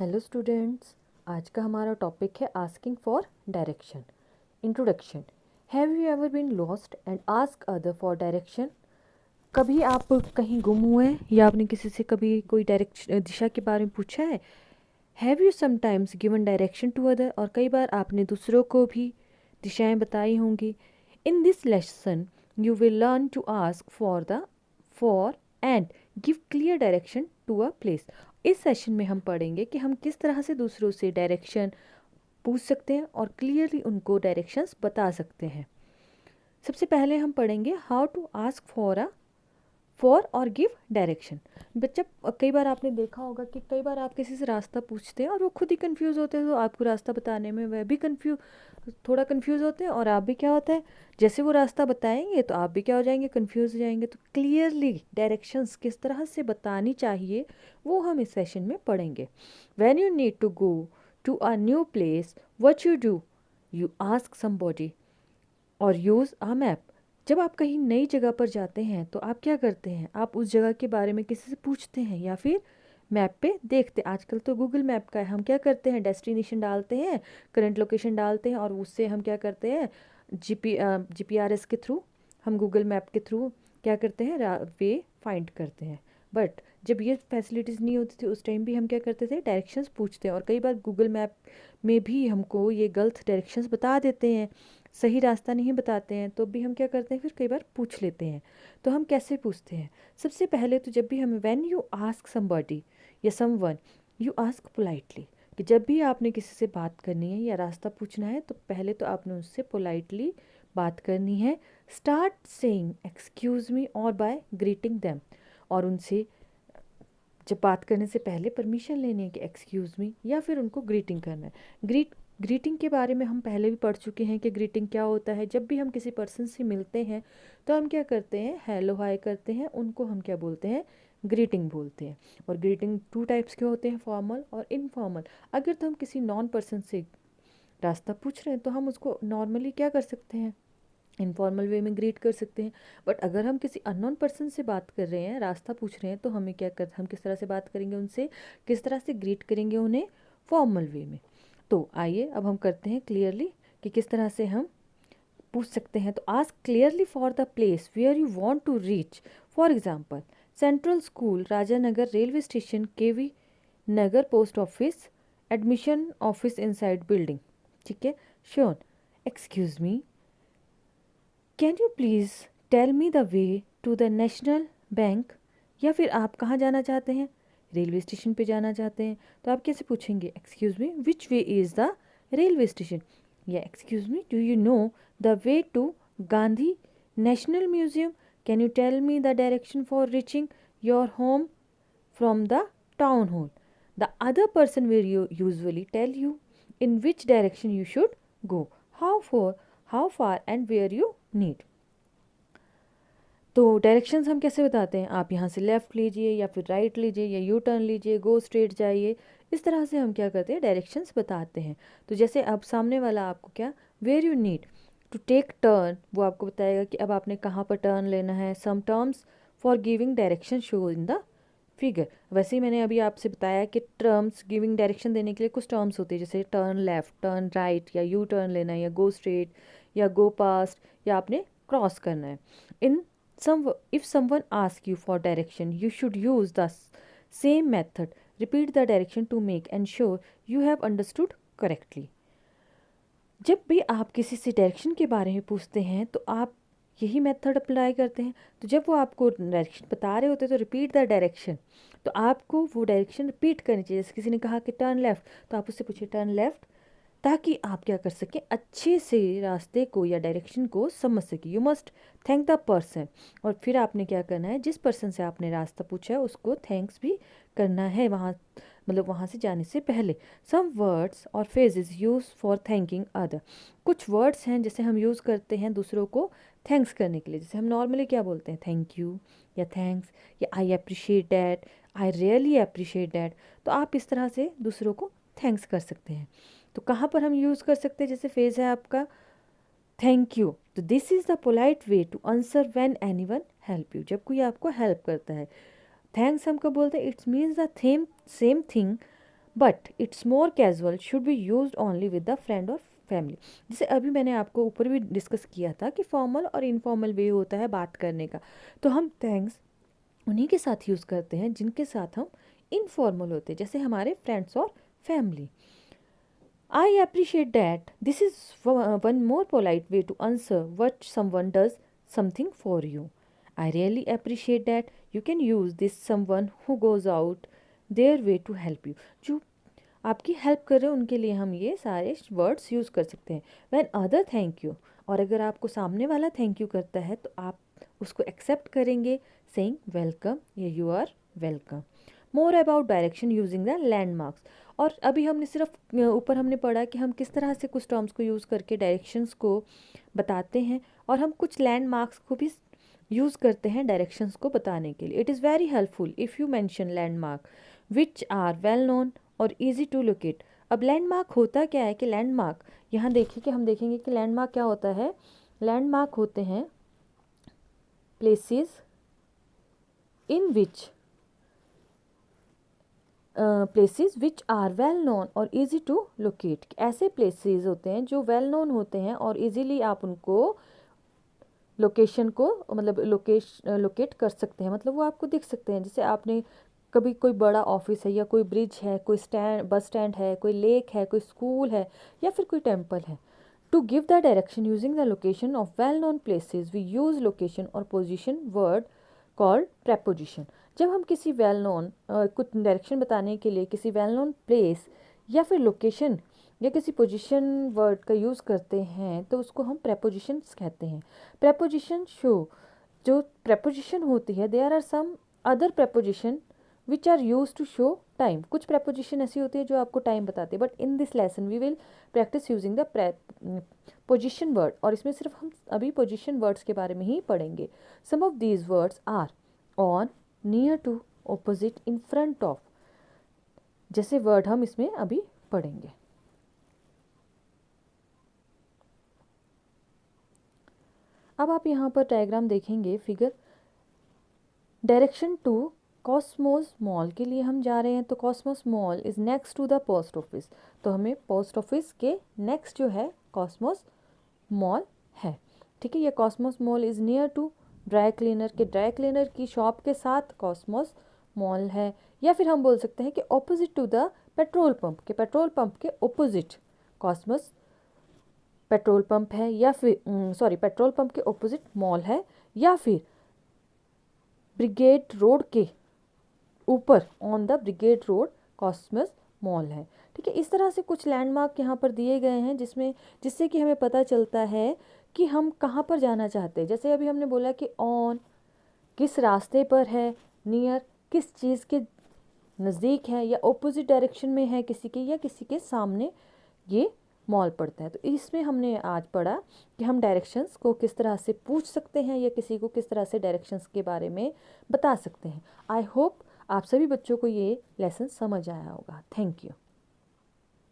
Hello students, आज का हमारा टॉपिक है asking for direction. Introduction. Have you ever been lost and ask other for direction? कभी आप कहीं गुम हुए हैं या आपने किसी से कभी कोई डायरेक्शन दिशा के बारे में पूछा है? Have you sometimes given direction to other? और कई बार आपने दूसरों को भी दिशाएं बताई होंगी। In this lesson you will learn to ask for and give clear direction to a place. इस सेशन में हम पढ़ेंगे कि हम किस तरह से दूसरों से डायरेक्शन पूछ सकते हैं और क्लियरली उनको डायरेक्शंस बता सकते हैं। सबसे पहले हम पढ़ेंगे हाउ टू आस्क फॉर और गिव डायरेक्शन। बच्चा, कई बार आपने देखा होगा कि कई बार आप किसी से रास्ता पूछते हैं और वो खुद ही कंफ्यूज होते हैं, तो आपको रास्ता बताने में वह भी थोड़ा कंफ्यूज होते हैं और आप भी क्या होता है, जैसे वो रास्ता बताएंगे तो आप भी क्या हो जाएंगे, कंफ्यूज हो जाएंगे। तो क्लियरली डायरेक्शंस किस तरह से बतानी चाहिए वो हम इस सेशन में पढ़ेंगे। When you need to go to a new place, what you ask somebody और यूज़ अ मैप। जब आप कहीं नई जगह पर जाते हैं तो आप क्या करते हैं, आप उस जगह के बारे में किसी से पूछते हैं या फिर मैप पे देखते। आजकल तो गूगल मैप का है, हम क्या करते हैं, डेस्टिनेशन डालते हैं, करंट लोकेशन डालते हैं और उससे हम क्या करते हैं, जीपीआरएस के थ्रू, हम गूगल मैप के थ्रू क्या करते हैं, वे फाइंड करते हैं। बट जब ये फैसिलिटीज़ नहीं होती थी उस टाइम भी हम क्या करते थे, डायरेक्शंस पूछते हैं। और कई बार गूगल मैप में भी हमको ये गलत डायरेक्शंस बता देते हैं, सही रास्ता नहीं बताते हैं, तो भी हम क्या करते हैं, फिर कई बार पूछ लेते हैं। तो हम कैसे पूछते हैं? सबसे पहले तो जब भी हमें व्हेन यू आस्क समबॉडी या समवन, यू आस्क पोलाइटली। कि जब भी आपने किसी से बात करनी है या रास्ता पूछना है तो पहले तो आपने उससे पोलाइटली बात करनी है। स्टार्ट सेइंग एक्सक्यूज़ मी और बाय ग्रीटिंग देम। और उनसे जब बात करने से पहले परमिशन लेनी है कि एक्सक्यूज़ मी, या फिर उनको ग्रीटिंग करना है। ग्रीटिंग के बारे में हम पहले भी पढ़ चुके हैं कि ग्रीटिंग क्या होता है। जब भी हम किसी पर्सन से मिलते हैं तो हम क्या करते हैं, हेलो हाय करते हैं, उनको हम क्या बोलते हैं, ग्रीटिंग बोलते हैं। और ग्रीटिंग टू टाइप्स के होते हैं, फॉर्मल और इनफॉर्मल। अगर तो हम किसी नॉन पर्सन से रास्ता पूछ रहे हैं तो हम उसको नॉर्मली क्या कर सकते हैं, इनफॉर्मल वे में ग्रीट कर सकते हैं। बट अगर हम किसी अननोन पर्सन से बात कर रहे हैं, रास्ता पूछ रहे हैं, तो हमें हम किस तरह से बात करेंगे उनसे, किस तरह से ग्रीट करेंगे उन्हें, फॉर्मल वे में। तो आइए अब हम करते हैं क्लियरली कि किस तरह से हम पूछ सकते हैं। तो ask clearly for the place where you want to reach. For example, central school, Rajanagar, railway station, KV Nagar post office, admission office inside building. ठीक है, sure. Excuse me, can you please tell me the way to the national bank. या फिर आप कहाँ जाना चाहते हैं, railway station पे जाना चाहते हैं, तो आप कैसे पूछेंगे, excuse me which way is the railway station. या excuse me, do you know the way to Gandhi national museum, can you tell me the direction for reaching your home from the town hall. The other person will usually tell you in which direction you should go, how far and where you need। तो directions हम कैसे बताते हैं, आप यहाँ से left लीजिए या फिर राइट लीजिए या यू टर्न लीजिए, गो स्ट्रेट जाइए। इस तरह से हम क्या करते हैं, डायरेक्शंस बताते हैं। तो जैसे अब सामने वाला आपको क्या, where you need to take turn, वो आपको बताएगा कि अब आपने कहाँ पर टर्न लेना है। Some terms for giving direction show in the figure. वैसे ही मैंने अभी आपसे बताया कि टर्म्स गिविंग डायरेक्शन देने के लिए कुछ टर्म्स होते हैं, जैसे टर्न लेफ़्ट, टर्न राइट, या यू टर्न लेना है, या गो स्ट्रेट, या गो पास्ट, या आपने क्रॉस करना है। इन if someone asks you for direction, you should use the same method. Repeat the direction to make ensure you have understood correctly. जब भी आप किसी से डायरेक्शन के बारे में पूछते हैं तो आप यही मेथड अप्लाई करते हैं। तो जब वो आपको डायरेक्शन बता रहे होते हैं तो रिपीट द डायरेक्शन, तो आपको वो डायरेक्शन रिपीट करनी चाहिए। जैसे किसी ने कहा कि टर्न लेफ़्ट, तो आप उससे पूछिए टर्न लेफ़्ट, ताकि आप क्या कर सकें, अच्छे से रास्ते को या डायरेक्शन को समझ सकें। You must thank the person. और फिर आपने क्या करना है, जिस पर्सन से आपने रास्ता पूछा है उसको थैंक्स भी करना है वहाँ, मतलब वहाँ से जाने से पहले। सम वर्ड्स और phrases use for thanking other. कुछ वर्ड्स हैं जैसे हम यूज़ करते हैं दूसरों को थैंक्स करने के लिए। जैसे हम नॉर्मली क्या बोलते हैं, थैंक यू या थैंक्स, या I appreciate that, I really appreciate that. तो आप इस तरह से दूसरों को थैंक्स कर सकते हैं। तो कहाँ पर हम यूज़ कर सकते हैं, जैसे फेज है आपका थैंक यू, तो this is the polite way to answer when anyone help you. जब कोई आपको हेल्प करता है, थैंक्स हम कब बोलते हैं, it's means the same thing but it's more casual, should be used only with the friend और फैमिली। जैसे अभी मैंने आपको ऊपर भी डिस्कस किया था कि फॉर्मल और इनफॉर्मल वे होता है बात करने का, तो हम थैंक्स उन्हीं के साथ यूज़ करते हैं जिनके साथ हम इनफॉर्मल होते हैं, जैसे हमारे फ्रेंड्स और family. I appreciate that this is one more polite way to answer what someone does something for you. I really appreciate that you can use this someone who goes out their way to help you. जो आपकी help कर रहे हैं उनके लिए हम ये सारे वर्ड्स यूज़ कर सकते हैं। व्हेन अदर थैंक यू, और अगर आपको सामने वाला थैंक यू करता है तो आप उसको एक्सेप्ट करेंगे सेइंग वेलकम या you are welcome. More about direction using the landmarks. और अभी हमने सिर्फ ऊपर हमने पढ़ा कि हम किस तरह से कुछ टर्म्स को यूज़ करके डायरेक्शंस को बताते हैं, और हम कुछ लैंडमार्क्स को भी यूज़ करते हैं डायरेक्शंस को बताने के लिए। It is very helpful if you mention landmark which are well known और ईजी टू लोकेट। अब लैंडमार्क होता क्या है कि लैंडमार्क, यहाँ देखिए कि हम देखेंगे कि लैंडमार्क क्या होता है। लैंडमार्क होते हैं places in which places which are well known और इजी टू लोकेट। ऐसे प्लेसेस होते हैं जो वेल नोन होते हैं और इजीली आप उनको लोकेशन को मतलब लोकेट कर सकते हैं, मतलब वो आपको दिख सकते हैं। जैसे आपने कभी कोई बड़ा ऑफिस है या कोई ब्रिज है, कोई बस स्टैंड है, कोई लेक है, कोई स्कूल है या फिर कोई टेम्पल है। To give the direction using the location of well known places we use location और पोजिशन वर्ड कॉल्ड प्रेपोजिशन। जब हम किसी वेल नोन कुछ डायरेक्शन बताने के लिए किसी वेल नोन प्लेस या फिर लोकेशन या किसी पोजीशन वर्ड का यूज़ करते हैं तो उसको हम प्रेपोजिशंस कहते हैं। प्रेपोजिशन शो, जो प्रेपोजिशन होती है, there are some other preposition which are use to show time. कुछ प्रेपोजिशन ऐसी होती है जो आपको टाइम बताते हैं, but in this lesson we will practice using the position word, और इसमें सिर्फ हम अभी पोजिशन वर्ड्स के बारे में ही पढ़ेंगे। Some of these words are on, near to, opposite, in front of, जैसे वर्ड हम इसमें अभी पढ़ेंगे। अब आप यहाँ पर डायग्राम देखेंगे figure. Direction to Cosmos mall के लिए हम जा रहे हैं, तो Cosmos mall is next to the post office, तो हमें पोस्ट ऑफिस के नेक्स्ट जो है कॉस्मोस मॉल है। ठीक है, ये Cosmos mall is near to dry cleaner के, ड्राई क्लीनर की शॉप के साथ कॉस्मोस मॉल है। या फिर हम बोल सकते हैं कि opposite to the petrol pump के, पेट्रोल पंप के ऑपोजिट कॉस्मोस पेट्रोल पंप है, या फिर पेट्रोल पंप के ऑपोजिट मॉल है, या फिर ब्रिगेड रोड के ऊपर on the Brigade Road Cosmos mall है। ठीक है, इस तरह से कुछ लैंडमार्क यहाँ पर दिए गए हैं जिससे कि हमें पता चलता है कि हम कहाँ पर जाना चाहते हैं। जैसे अभी हमने बोला कि ऑन किस रास्ते पर है, नियर किस चीज़ के नज़दीक है, या ऑपोजिट डायरेक्शन में है किसी के, या किसी के सामने ये मॉल पड़ता है। तो इसमें हमने आज पढ़ा कि हम डायरेक्शंस को किस तरह से पूछ सकते हैं या किसी को किस तरह से डायरेक्शंस के बारे में बता सकते हैं। आई होप आप सभी बच्चों को ये लेसन समझ आया होगा। Thank you.